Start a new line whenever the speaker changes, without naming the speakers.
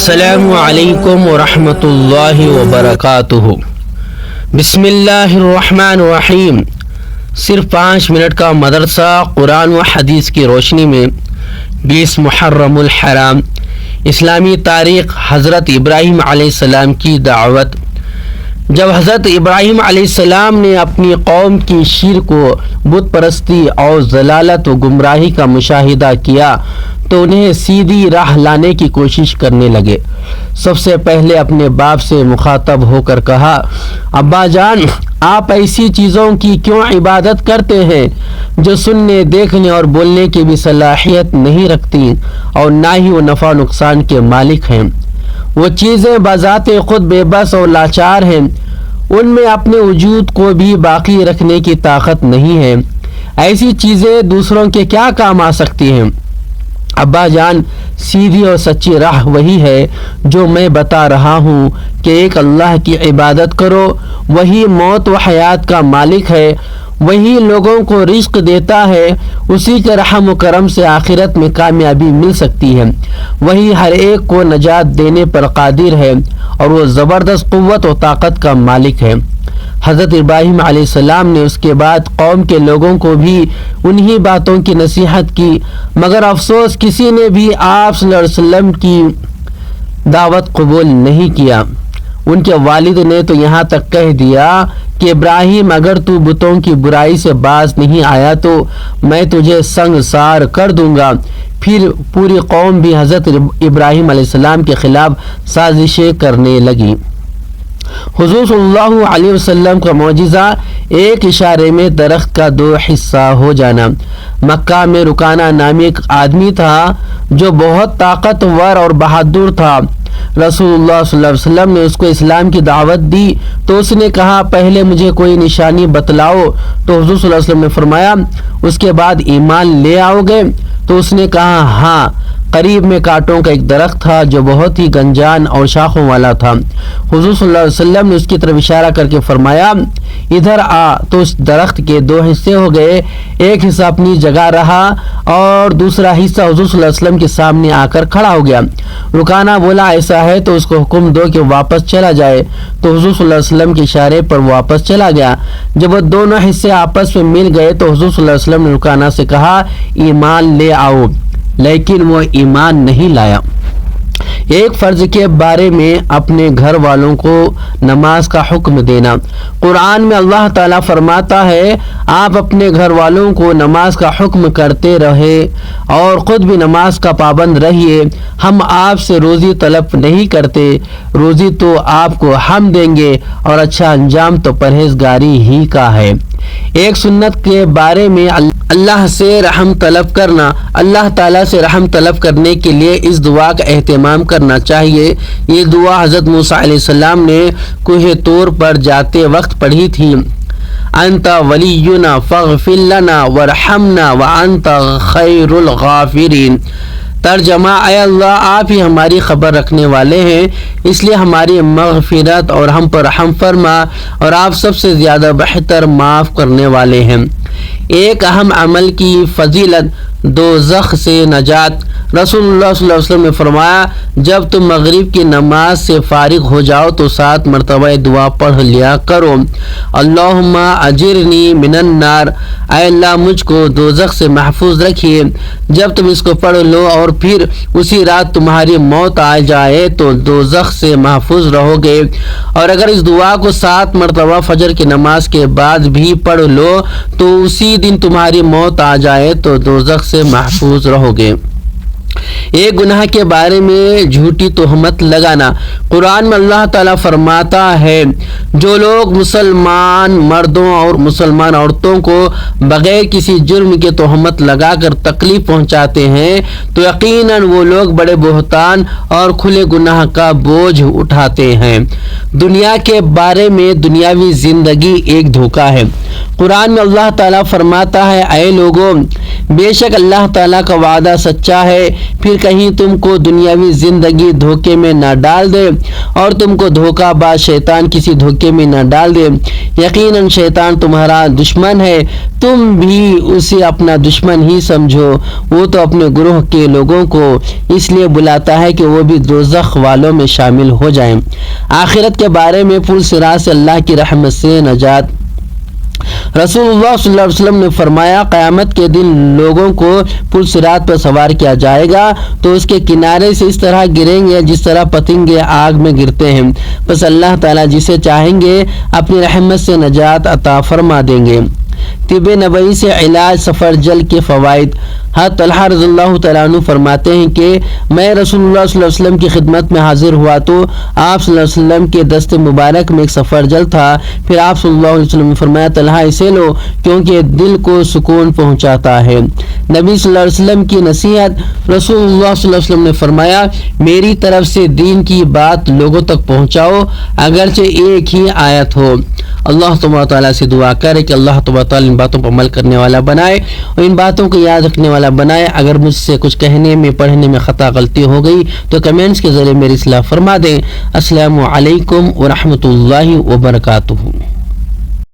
السلام علیکم ورحمۃ اللہ وبرکاتہ۔ بسم اللہ الرحمن الرحیم۔ صرف 5 منٹ کا مدرسہ قرآن و حدیث کی روشنی میں 20 محرم الحرام، اسلامی تاریخ، حضرت ابراہیم علیہ السلام کی دعوت۔ جب حضرت ابراہیم علیہ السلام نے اپنی قوم کی شرک و بت پرستی اور ضلالت و گمراہی کا مشاہدہ کیا تو انہیں سیدھی راہ لانے کی کوشش کرنے لگے۔ سب سے پہلے اپنے باپ سے مخاطب ہو کر کہا، ابا جان، آپ ایسی چیزوں کی کیوں عبادت کرتے ہیں جو سننے، دیکھنے اور بولنے کی بھی صلاحیت نہیں رکھتی اور نہ ہی وہ نفع و نقصان کے مالک ہیں؟ وہ چیزیں بذات خود بے بس اور لاچار ہیں، ان میں اپنے وجود کو بھی باقی رکھنے کی طاقت نہیں ہے۔ ایسی چیزیں دوسروں کے کیا کام آ سکتی ہیں؟ ابا جان، سیدھی اور سچی راہ وہی ہے جو میں بتا رہا ہوں کہ ایک اللہ کی عبادت کرو، وہی موت و حیات کا مالک ہے، وہی لوگوں کو رزق دیتا ہے، اسی کے رحم و کرم سے آخرت میں کامیابی مل سکتی ہے، وہی ہر ایک کو نجات دینے پر قادر ہے اور وہ زبردست قوت و طاقت کا مالک ہے۔ حضرت ابراہیم علیہ السلام نے اس کے بعد قوم کے لوگوں کو بھی انہی باتوں کی نصیحت کی، مگر افسوس کسی نے بھی آپ صلی اللہ علیہ وسلم کی دعوت قبول نہیں کیا۔ ان کے والد نے تو یہاں تک کہہ دیا کہ ابراہیم، اگر تو بتوں کی برائی سے باز نہیں آیا تو میں تجھے سنگسار کر دوں گا۔ پھر پوری قوم بھی حضرت ابراہیم علیہ السلام کے خلاف سازشیں کرنے لگی۔ حضور صلی اللہ علیہ وسلم کا معجزہ ایک اشارے میں درخت کا 2 حصہ ہو جانا۔ مکہ میں رکانہ نامی ایک آدمی تھا جو بہت طاقتور اور بہادر تھا۔ رسول اللہ صلی اللہ علیہ وسلم نے اس کو اسلام کی دعوت دی تو اس نے کہا، پہلے مجھے کوئی نشانی بتلاؤ۔ تو حضور صلی اللہ علیہ وسلم نے فرمایا، اس کے بعد ایمان لے آؤ گے؟ تو اس نے کہا، ہاں۔ قریب میں کانٹوں کا ایک درخت تھا جو بہت ہی گنجان اور شاخوں والا تھا۔ حضور صلی اللہ علیہ وسلم نے اس کی طرف اشارہ کر کے فرمایا، ادھر آ۔ تو اس درخت کے 2 حصے ہو گئے، ایک حصہ اپنی جگہ رہا اور دوسرا حصہ حضور صلی اللہ علیہ وسلم کے سامنے آ کر کھڑا ہو گیا۔ رکانہ بولا، ایسا ہے تو اس کو حکم دو کہ واپس چلا جائے۔ تو حضور صلی اللہ علیہ وسلم کے اشارے پر واپس چلا گیا۔ جب وہ دونوں حصے آپس میں مل گئے تو حضور صلی اللہ علیہ وسلم نے رکانہ سے کہا، ایمان لے آؤ، لیکن وہ ایمان نہیں لایا۔ ایک فرض کے بارے میں اپنے گھر والوں کو نماز کا حکم دینا۔ قرآن میں اللہ تعالیٰ فرماتا ہے، آپ اپنے گھر والوں کو نماز کا حکم کرتے رہے اور خود بھی نماز کا پابند رہیے۔ ہم آپ سے روزی طلب نہیں کرتے، روزی تو آپ کو ہم دیں گے اور اچھا انجام تو پرہیزگاری ہی کا ہے۔ ایک سنت کے بارے میں اللہ سے رحم طلب کرنا۔ اللہ تعالیٰ سے رحم طلب کرنے کے لیے اس دعا کا اہتمام کرنا چاہیے۔ یہ دعا حضرت موسیٰ علیہ السلام نے کوہ طور پر جاتے وقت پڑھی تھی۔ انت ولینا فاغفر لنا وارحمنا وانت خیر الغافرین۔ ترجمہ، اے اللہ، آپ ہی ہماری خبر رکھنے والے ہیں، اس لیے ہماری مغفرت اور ہم پر رحم فرما، اور آپ سب سے زیادہ بہتر معاف کرنے والے ہیں۔ ایک اہم عمل کی فضیلت، دوزخ سے نجات۔ رسول اللہ صلی اللہ علیہ وسلم نے فرمایا، جب تم مغرب کی نماز سے فارغ ہو جاؤ تو 7 مرتبہ دعا پڑھ لیا کرو، اللہم اجرنی من النار، اے اللہ مجھ کو دوزخ سے محفوظ رکھیے۔ جب تم اس کو پڑھ لو اور پھر اسی رات تمہاری موت آ جائے تو دوزخ سے محفوظ رہو گے، اور اگر اس دعا کو 7 مرتبہ فجر کی نماز کے بعد بھی پڑھ لو تو اسی دن تمہاری موت آ جائے تو دوزخ سے محفوظ رہو گے۔ ایک گناہ کے بارے میں جھوٹی تہمت لگانا۔ قرآن میں اللہ تعالیٰ فرماتا ہے، جو لوگ مسلمان مردوں اور مسلمان عورتوں کو بغیر کسی جرم کے تہمت لگا کر تکلیف پہنچاتے ہیں تو یقیناً وہ لوگ بڑے بہتان اور کھلے گناہ کا بوجھ اٹھاتے ہیں۔ دنیا کے بارے میں دنیاوی زندگی ایک دھوکہ ہے۔ قرآن میں اللہ تعالیٰ فرماتا ہے، اے لوگوں، بے شک اللہ تعالیٰ کا وعدہ سچا ہے پھر کہیں تم کو دنیاوی زندگی دھوکے میں نہ ڈال دے اور تم کو دھوکہ باز شیطان کسی دھوکے میں نہ ڈال دے۔ یقیناً شیطان تمہارا دشمن ہے، تم بھی اسے اپنا دشمن ہی سمجھو۔ وہ تو اپنے گروہ کے لوگوں کو اس لیے بلاتا ہے کہ وہ بھی دوزخ والوں میں شامل ہو جائیں۔ آخرت کے بارے میں پل صراط سے اللہ کی رحمت سے نجات۔ رسول اللہ صلی اللہ علیہ وسلم نے فرمایا، قیامت کے دن لوگوں کو پل صراط پر سوار کیا جائے گا تو اس کے کنارے سے اس طرح گریں گے جس طرح پتنگے آگ میں گرتے ہیں، بس اللہ تعالیٰ جسے چاہیں گے اپنی رحمت سے نجات عطا فرما دیں گے۔ طب نبوی سے علاج سفر جل کے فوائد۔ حضرت طلحہ رضی اللہ تعالیٰ عنہ فرماتے ہیں کہ میں رسول اللہ صلی اللہ علیہ وسلم کی خدمت میں حاضر ہوا تو آپ صلی اللہ علیہ وسلم کے دست مبارک میں ایک سفر جل تھا۔ پھر آپ صلی اللہ علیہ وسلم نے فرمایا، طلحہ اسے لو کیونکہ دل کو سکون پہنچاتا ہے۔ نبی صلی اللہ علیہ وسلم کی نصیحت۔ رسول اللہ صلی اللہ علیہ وسلم نے فرمایا، میری طرف سے دین کی بات لوگوں تک پہنچاؤ اگرچہ ایک ہی آیت ہو۔ اللہ تبارک تعالیٰ سے دعا کرے کہ اللہ تبارک تعالیٰ ان باتوں پر عمل کرنے والا بنائے اور ان باتوں کو یاد رکھنے والا بنائے۔ اگر مجھ سے کچھ کہنے میں پڑھنے میں خطا غلطی ہو گئی تو کمنٹس کے ذریعے میری اصلاح فرما دیں۔ السلام علیکم ورحمۃ اللہ وبرکاتہ۔